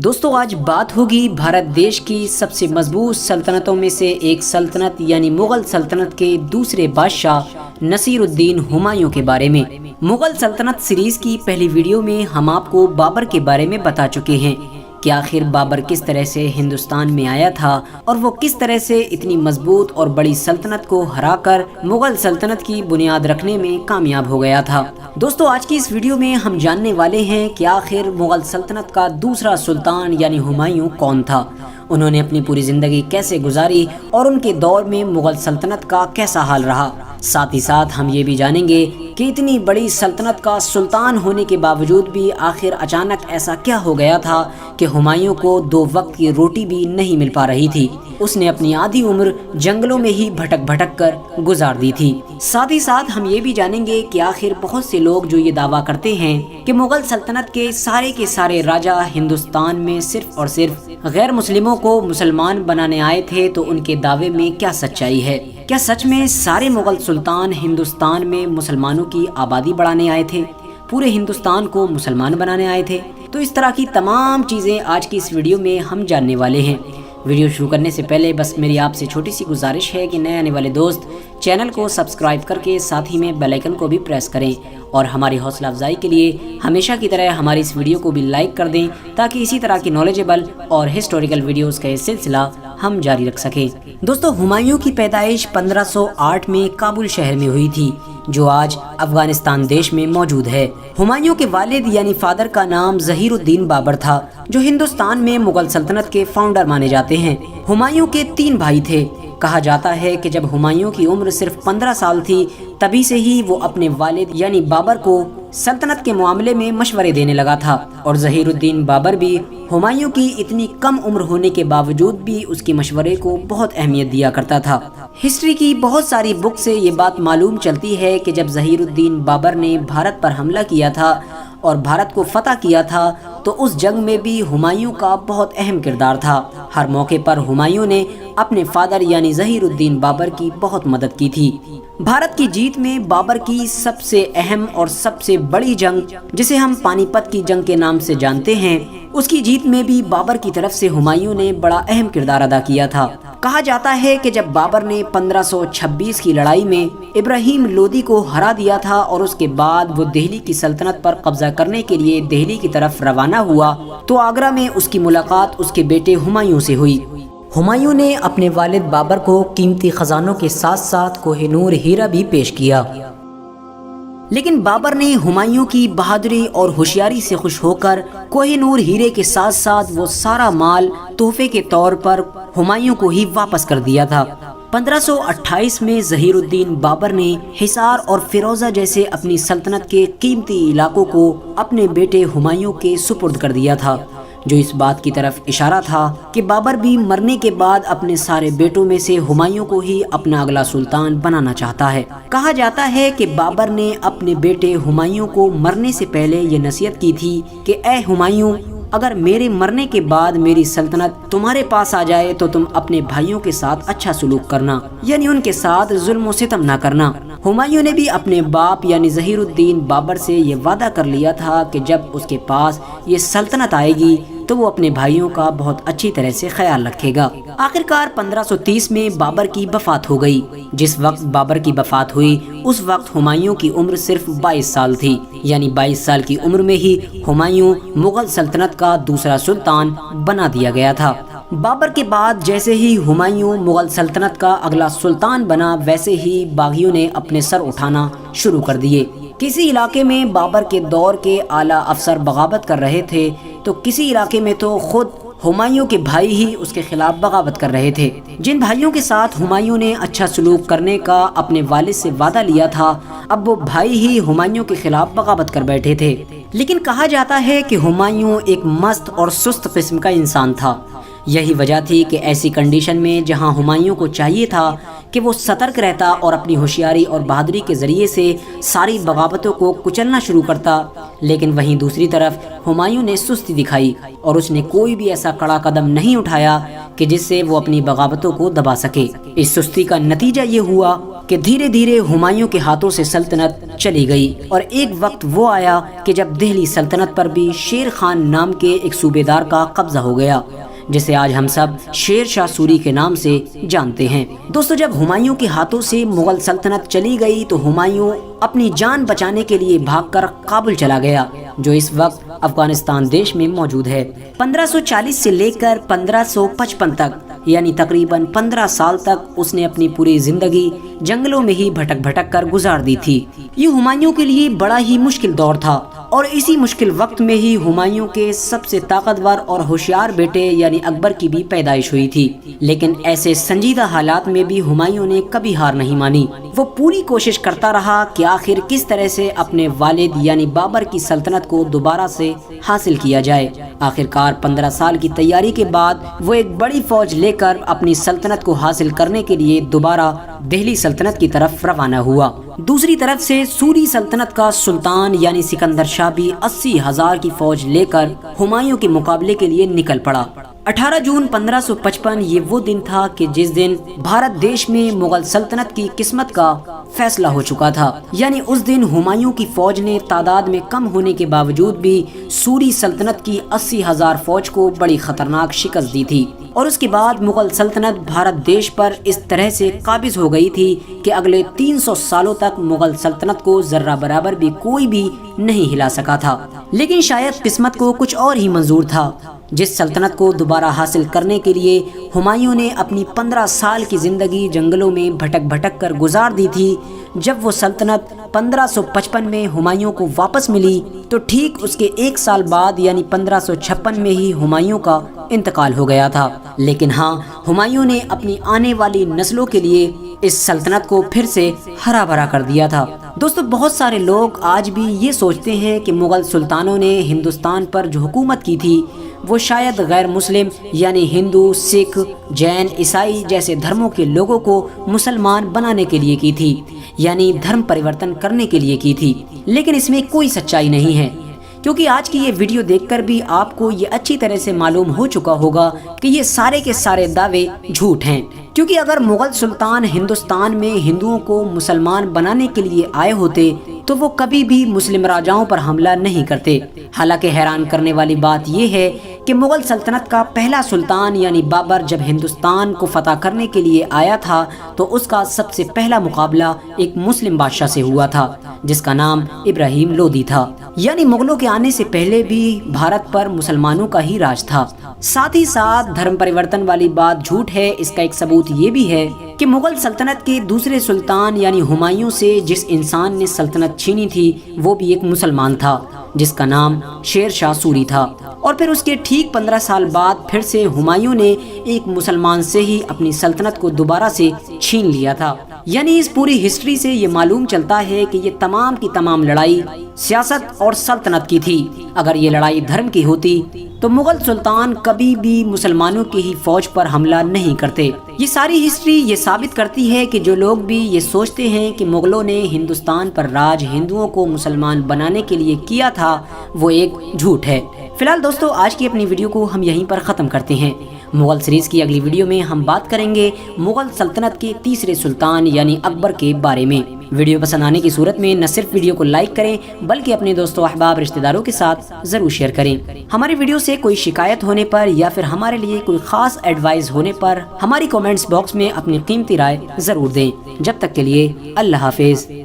दोस्तों आज बात होगी भारत देश की सबसे मजबूत सल्तनतों में से एक सल्तनत यानी मुगल सल्तनत के दूसरे बादशाह नसीरुद्दीन हुमायूं के बारे में। मुगल सल्तनत सीरीज की पहली वीडियो में हम आपको बाबर के बारे में बता चुके हैं कि आखिर बाबर किस तरह से हिंदुस्तान में आया था और वो किस तरह से इतनी मजबूत और बड़ी सल्तनत को हराकर मुगल सल्तनत की बुनियाद रखने में कामयाब हो गया था। दोस्तों आज की इस वीडियो में हम जानने वाले हैं कि आखिर मुगल सल्तनत का दूसरा सुल्तान यानी हुमायूं कौन था, उन्होंने अपनी पूरी जिंदगी कैसे गुजारी और उनके दौर में मुगल सल्तनत का कैसा हाल रहा। साथ ही साथ हम ये भी जानेंगे कि इतनी बड़ी सल्तनत का सुल्तान होने के बावजूद भी आखिर अचानक ऐसा क्या हो गया था कि हुमायूं को दो वक्त की रोटी भी नहीं मिल पा रही थी। उसने अपनी आधी उम्र जंगलों में ही भटक भटक कर गुजार दी थी। साथ ही साथ हम ये भी जानेंगे कि आखिर बहुत से लोग जो ये दावा करते हैं कि मुगल सल्तनत के सारे राजा हिंदुस्तान में सिर्फ और सिर्फ गैर मुस्लिमों को मुसलमान बनाने आए थे, तो उनके दावे में क्या सच्चाई है? क्या सच में सारे मुगल सुल्तान हिंदुस्तान में मुसलमानों की आबादी बढ़ाने आए थे, पूरे हिंदुस्तान को मुसलमान बनाने आए थे? तो इस तरह की तमाम चीज़ें आज की इस वीडियो में हम जानने वाले हैं। वीडियो शुरू करने से पहले बस मेरी आपसे छोटी सी गुजारिश है कि नए आने वाले दोस्त चैनल को सब्सक्राइब करके साथ ही में बेल आइकन को भी प्रेस करें और हमारी हौसला अफजाई के लिए हमेशा की तरह हमारी इस वीडियो को भी लाइक कर दें, ताकि इसी तरह की नॉलेजेबल और हिस्टोरिकल वीडियोस का ये सिलसिला हम जारी रख सकें। दोस्तों हुमायूं की पैदाइश 1508 में काबुल शहर में हुई थी, जो आज अफगानिस्तान देश में मौजूद है। हुमायूं के वालिद यानी फादर का नाम ज़हीरुद्दीन बाबर था, जो हिंदुस्तान में मुगल सल्तनत के फाउंडर माने जाते हैं। हुमायूं के 3 भाई थे। कहा जाता है कि जब हुमायूं की उम्र सिर्फ 15 साल थी, तभी से ही वो अपने वालिद यानी बाबर को सल्तनत के मामले में मशवरे देने लगा था, और ज़हीरुद्दीन बाबर भी हुमायूं की इतनी कम उम्र होने के बावजूद भी उसके मशवरे को बहुत अहमियत दिया करता था। हिस्ट्री की बहुत सारी बुक से ये बात मालूम चलती है कि जब ज़हीरुद्दीन बाबर ने भारत पर हमला किया था और भारत को फतह किया था, तो उस जंग में भी हुमायूं का बहुत अहम किरदार था। हर मौके पर हुमायूं ने अपने फादर यानी ज़हीरुद्दीन बाबर की बहुत मदद की थी। भारत की जीत में बाबर की सबसे अहम और सबसे बड़ी जंग, जिसे हम पानीपत की जंग के नाम से जानते हैं, उसकी जीत में भी बाबर की तरफ से हुमायूं ने बड़ा अहम किरदार अदा किया था। कहा जाता है कि जब बाबर ने 1526 की लड़ाई में इब्राहिम लोदी को हरा दिया था और उसके बाद वो दिल्ली की सल्तनत पर कब्जा करने के लिए दिल्ली की तरफ रवाना हुआ, तो आगरा में उसकी मुलाकात उसके बेटे हुमायूं से हुई। हुमायूं ने अपने वालिद बाबर को कीमती खजानों के साथ साथ कोहिनूर हीरा भी पेश किया, लेकिन बाबर ने हुमायूं की बहादुरी और होशियारी से खुश होकर कोहिनूर हीरे के साथ साथ वो सारा माल तोहफे के तौर पर हुमायूं को ही वापस कर दिया था। 1528 में ज़हीरुद्दीन बाबर ने हिसार और फिरोजा जैसे अपनी सल्तनत के कीमती इलाकों को अपने बेटे हुमायूं के सुपुर्द कर दिया था, जो इस बात की तरफ इशारा था कि बाबर भी मरने के बाद अपने सारे बेटों में से हुमायूं को ही अपना अगला सुल्तान बनाना चाहता है। कहा जाता है कि बाबर ने अपने बेटे हुमायूं को मरने से पहले ये नसीहत की थी कि ए हुमायूं, अगर मेरे मरने के बाद मेरी सल्तनत तुम्हारे पास आ जाए तो तुम अपने भाइयों के साथ अच्छा सलूक करना, यानी उनके साथ जुल्म और सितम ना करना। हुमायूं ने भी अपने बाप यानी ज़हीरुद्दीन बाबर से ये वादा कर लिया था कि जब उसके पास ये सल्तनत आएगी तो वो अपने भाइयों का बहुत अच्छी तरह से ख्याल रखेगा। आखिरकार 1530 में बाबर की वफात हो गई। जिस वक्त बाबर की वफात हुई उस वक्त हुमायूं की उम्र सिर्फ 22 साल थी, यानी 22 साल की उम्र में ही हुमायूं मुगल सल्तनत का दूसरा सुल्तान बना दिया गया था। बाबर के बाद जैसे ही हुमायूं मुगल सल्तनत का अगला सुल्तान बना, वैसे ही बागियों ने अपने सर उठाना शुरू कर दिए। किसी इलाके में बाबर के दौर के आला अफसर बगावत कर रहे थे, तो किसी इलाके में तो खुद हुमायूं के भाई ही उसके खिलाफ बगावत कर रहे थे। जिन भाइयों के साथ हुमायूं ने अच्छा सलूक करने का अपने वालिद से वादा लिया था, अब वो भाई ही हुमायूं के खिलाफ बगावत कर बैठे थे। लेकिन कहा जाता है कि हुमायूं एक मस्त और सुस्त किस्म का इंसान था। यही वजह थी कि ऐसी कंडीशन में जहां हुमायूं को चाहिए था कि वो सतर्क रहता और अपनी होशियारी और बहादुरी के ज़रिए से सारी बगावतों को कुचलना शुरू करता, लेकिन वहीं दूसरी तरफ हुमायूं ने सुस्ती दिखाई और उसने कोई भी ऐसा कड़ा कदम नहीं उठाया कि जिससे वो अपनी बगावतों को दबा सके। इस सुस्ती का नतीजा ये हुआ کہ دھیرے دھیرے ہمایوں کے ہاتھوں سے سلطنت چلی گئی، اور ایک وقت وہ آیا کہ جب دہلی سلطنت پر بھی شیر خان نام کے ایک صوبے دار کا قبضہ ہو گیا، جسے آج ہم سب شیر شاہ سوری کے نام سے جانتے ہیں۔ دوستو، جب ہمایوں کے ہاتھوں سے مغل سلطنت چلی گئی تو ہمایوں اپنی جان بچانے کے لیے بھاگ کر کابل چلا گیا، جو اس وقت افغانستان دیش میں موجود ہے۔ 1540 سے لے کر 1555 تک، یعنی تقریباً 15 سال تک اس نے اپنی پوری زندگی جنگلوں میں ہی بھٹک بھٹک کر گزار دی تھی۔ یہ ہمایوں کے لیے بڑا ہی مشکل دور تھا، اور اسی مشکل وقت میں ہی ہمایوں کے سب سے طاقتور اور ہوشیار بیٹے یعنی اکبر کی بھی پیدائش ہوئی تھی۔ لیکن ایسے سنجیدہ حالات میں بھی ہمایوں نے کبھی ہار نہیں مانی۔ وہ پوری کوشش کرتا رہا کہ آخر کس طرح سے اپنے والد یعنی بابر کی سلطنت کو دوبارہ سے حاصل کیا جائے۔ آخرکار 15 سال کی تیاری کے بعد وہ ایک بڑی فوج لے کر اپنی سلطنت کو حاصل کرنے کے لیے دوبارہ دہلی سلطنت کی طرف روانہ ہوا۔ دوسری طرف سے سوری سلطنت کا سلطان یعنی سکندر شاہ بھی 80,000 کی فوج لے کر ہمایوں کے مقابلے کے لیے نکل پڑا۔ 18 جون 1555 یہ وہ دن تھا کہ جس دن بھارت دیش میں مغل سلطنت کی قسمت کا فیصلہ ہو چکا تھا۔ یعنی اس دن ہمایوں کی فوج نے تعداد میں کم ہونے کے باوجود بھی سوری سلطنت کی 80,000 فوج کو بڑی خطرناک شکست دی تھی، اور اس کے بعد مغل سلطنت بھارت دیش پر اس طرح سے قابض ہو گئی تھی کہ اگلے 300 سالوں تک مغل سلطنت کو ذرہ برابر بھی کوئی بھی نہیں ہلا سکا تھا۔ لیکن شاید قسمت کو کچھ اور ہی منظور تھا، جس سلطنت کو دوبارہ حاصل کرنے کے لیے ہمایوں نے اپنی 15 سال کی زندگی جنگلوں میں بھٹک بھٹک کر گزار دی تھی۔ جب وہ سلطنت 1555 میں ہمایوں کو واپس ملی تو ٹھیک اس کے ایک سال بعد یعنی 1556 میں ہی ہمایوں کا انتقال ہو گیا تھا۔ لیکن ہاں، ہمایوں نے اپنی آنے والی نسلوں کے لیے اس سلطنت کو پھر سے ہرا بھرا کر دیا تھا۔ دوستو، بہت سارے لوگ آج بھی یہ سوچتے ہیں کہ مغل سلطانوں نے ہندوستان پر جو حکومت کی تھی وہ شاید غیر مسلم یعنی ہندو، سکھ، جین، عیسائی جیسے دھرموں کے لوگوں کو مسلمان بنانے کے لیے کی تھی، یعنی دھرم پریورتن کرنے کے لیے کی تھی۔ لیکن اس میں کوئی سچائی نہیں ہے، کیونکہ آج کی یہ ویڈیو دیکھ کر بھی آپ کو یہ اچھی طرح سے معلوم ہو چکا ہوگا کہ یہ سارے کے سارے دعوے جھوٹ ہیں۔ کیونکہ اگر مغل سلطان ہندوستان میں ہندوؤں کو مسلمان بنانے کے لیے آئے ہوتے تو وہ کبھی بھی مسلم راجاؤں پر حملہ نہیں کرتے۔ حالانکہ حیران کرنے والی بات یہ ہے کہ مغل سلطنت کا پہلا سلطان یعنی بابر جب ہندوستان کو فتح کرنے کے لیے آیا تھا تو اس کا سب سے پہلا مقابلہ ایک مسلم بادشاہ سے ہوا تھا جس کا نام ابراہیم لودھی تھا۔ یعنی مغلوں کے آنے سے پہلے بھی بھارت پر مسلمانوں کا ہی راج تھا۔ ساتھ ہی ساتھ دھرم پریورتن والی بات جھوٹ ہے۔ اس کا ایک ثبوت یہ بھی ہے کہ مغل سلطنت کے دوسرے سلطان یعنی ہمایوں سے جس انسان نے سلطنت چھینی تھی وہ بھی ایک مسلمان تھا جس کا نام شیر شاہ سوری تھا، اور پھر اس کے ٹھیک 15 سال بعد پھر سے ہمایوں نے ایک مسلمان سے ہی اپنی سلطنت کو دوبارہ سے چھین لیا تھا۔ یعنی اس پوری ہسٹری سے یہ معلوم چلتا ہے کہ یہ تمام کی تمام لڑائی سیاست اور سلطنت کی تھی۔ اگر یہ لڑائی دھرم کی ہوتی تو مغل سلطان کبھی بھی مسلمانوں کی ہی فوج پر حملہ نہیں کرتے۔ یہ ساری ہسٹری یہ ثابت کرتی ہے کہ جو لوگ بھی یہ سوچتے ہیں کہ مغلوں نے ہندوستان پر راج ہندوؤں کو مسلمان بنانے کے لیے کیا تھا وہ ایک جھوٹ ہے۔ فی الحال دوستو، آج کی اپنی ویڈیو کو ہم یہیں پر ختم کرتے ہیں۔ مغل سیریز کی اگلی ویڈیو میں ہم بات کریں گے مغل سلطنت کے تیسرے سلطان یعنی اکبر کے بارے میں۔ ویڈیو پسند آنے کی صورت میں نہ صرف ویڈیو کو لائک کریں بلکہ اپنے دوستوں، احباب، رشتہ داروں کے ساتھ ضرور شیئر کریں۔ ہماری ویڈیو سے کوئی شکایت ہونے پر یا پھر ہمارے لیے کوئی خاص ایڈوائز ہونے پر ہماری کامنٹس باکس میں اپنی قیمتی رائے ضرور دیں۔ جب تک کے لیے اللہ حافظ۔